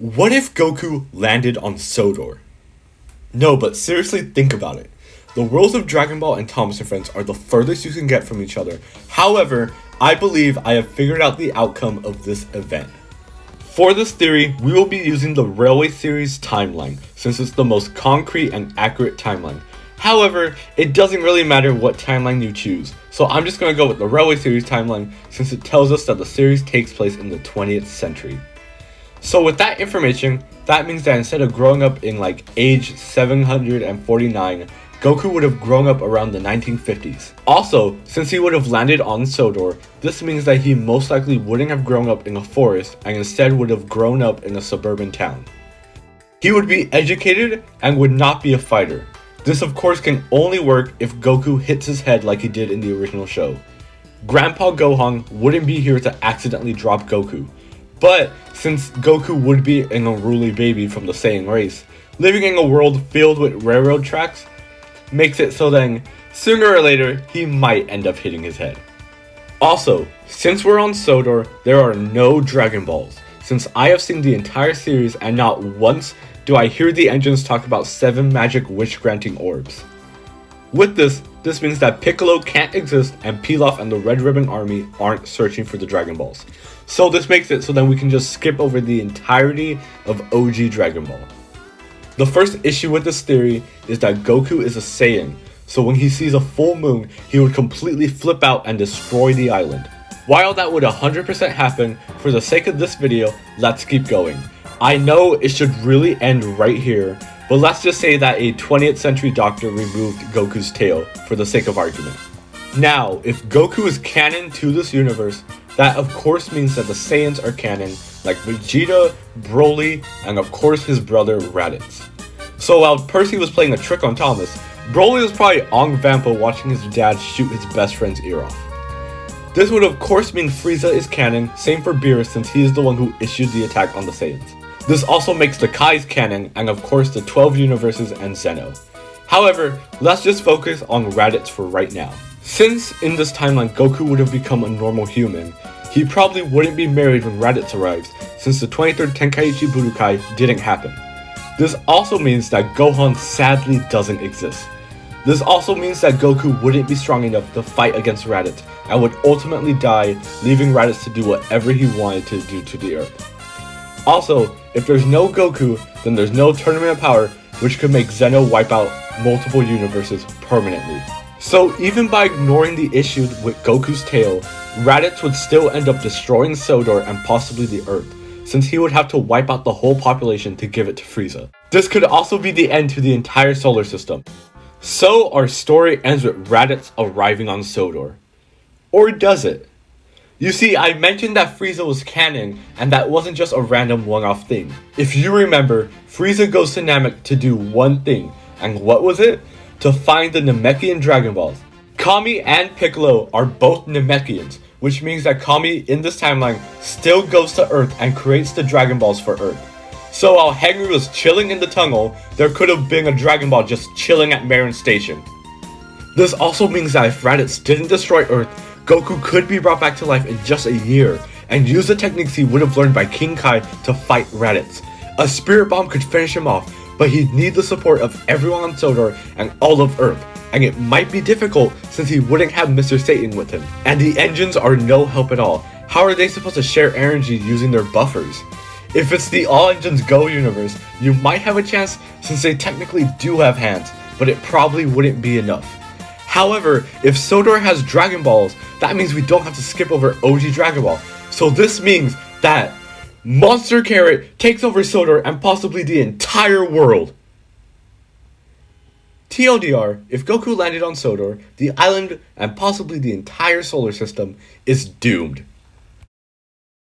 What if Goku landed on Sodor? No, but seriously, think about it. The worlds of Dragon Ball and Thomas and Friends are the furthest you can get from each other. However, I believe I have figured out the outcome of this event. For this theory, we will be using the Railway Series timeline, since it's the most concrete and accurate timeline. However, it doesn't really matter what timeline you choose, so I'm just going to go with the Railway Series timeline since it tells us that the series takes place in the 20th century. So with that information, that means that instead of growing up in age 749, Goku would have grown up around the 1950s. Also, since he would have landed on Sodor, this means that he most likely wouldn't have grown up in a forest and instead would have grown up in a suburban town. He would be educated and would not be a fighter. This of course can only work if Goku hits his head like he did in the original show. Grandpa Gohan wouldn't be here to accidentally drop Goku. But since Goku would be an unruly baby from the Saiyan race, living in a world filled with railroad tracks makes it so then, sooner or later, he might end up hitting his head. Also, since we're on Sodor, there are no Dragon Balls, since I have seen the entire series and not once do I hear the engines talk about 7 magic wish-granting orbs. With this means that Piccolo can't exist and Pilaf and the Red Ribbon Army aren't searching for the Dragon Balls. So this makes it so then we can just skip over the entirety of OG Dragon Ball. The first issue with this theory is that Goku is a Saiyan, so when he sees a full moon, he would completely flip out and destroy the island. While that would 100% happen, for the sake of this video, let's keep going. I know it should really end right here, but let's just say that a 20th century doctor removed Goku's tail for the sake of argument. Now, if Goku is canon to this universe, that of course means that the Saiyans are canon, like Vegeta, Broly, and of course his brother Raditz. So while Percy was playing a trick on Thomas, Broly was probably on Vampa watching his dad shoot his best friend's ear off. This would of course mean Frieza is canon, same for Beerus since he is the one who issued the attack on the Saiyans. This also makes the Kais canon, and of course the 12 universes and Zeno. However, let's just focus on Raditz for right now. Since in this timeline Goku would have become a normal human, he probably wouldn't be married when Raditz arrives, since the 23rd Tenkaichi Budokai didn't happen. This also means that Gohan sadly doesn't exist. This also means that Goku wouldn't be strong enough to fight against Raditz, and would ultimately die, leaving Raditz to do whatever he wanted to do to the Earth. Also, if there's no Goku, then there's no Tournament of Power, which could make Zeno wipe out multiple universes permanently. So even by ignoring the issue with Goku's tail, Raditz would still end up destroying Sodor and possibly the Earth, since he would have to wipe out the whole population to give it to Frieza. This could also be the end to the entire solar system. So our story ends with Raditz arriving on Sodor. Or does it? You see, I mentioned that Frieza was canon, and that wasn't just a random one-off thing. If you remember, Frieza goes to Namek to do one thing, and what was it? To find the Namekian Dragon Balls. Kami and Piccolo are both Namekians, which means that Kami in this timeline still goes to Earth and creates the Dragon Balls for Earth. So while Henry was chilling in the tunnel, there could have been a Dragon Ball just chilling at Marin Station. This also means that if Raditz didn't destroy Earth, Goku could be brought back to life in just a year, and use the techniques he would have learned by King Kai to fight Raditz. A Spirit Bomb could finish him off, but he'd need the support of everyone on Sodor and all of Earth, and it might be difficult since he wouldn't have Mr. Satan with him. And the engines are no help at all. How are they supposed to share energy using their buffers? If it's the All Engines Go universe, you might have a chance since they technically do have hands, but it probably wouldn't be enough. However, if Sodor has Dragon Balls, that means we don't have to skip over OG Dragon Ball. So this means that Monster Carrot takes over Sodor and possibly the entire world. TLDR, if Goku landed on Sodor, the island and possibly the entire solar system is doomed.